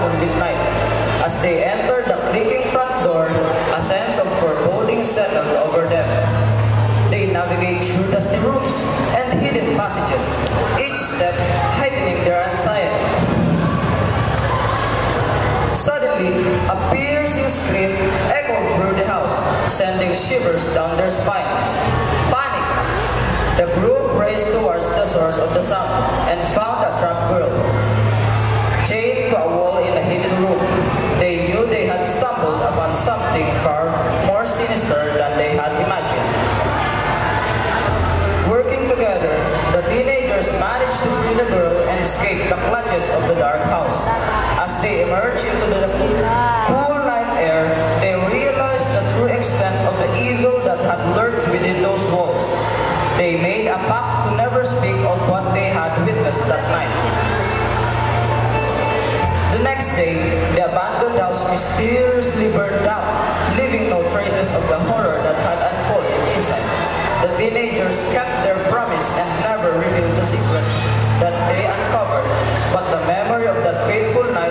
on midnight. As they entered the creaking front door, a sense of foreboding settled over them. They navigate through dusty rooms and hidden passages, each step heightening their anxiety. Suddenly, a piercing scream echoed through the house, sending shivers down their spines. Panicked, the group raced towards the source of the sound and found a trapped girl. Chained to a wall in a hidden room, they knew they had stumbled upon something far more sinister than they had imagined. Working together, the teenagers managed to free the girl and escape the clutches of the dark house. As they emerged into the cool night air, they realized the true extent of the evil that had lurked within those walls. They made a pact to never speak of what they had witnessed that night. The next day, the abandoned house mysteriously burned down, leaving no traces of the horror that had unfolded inside. The teenagers kept their promise and never revealed the secrets that they uncovered, but the memory of that fateful night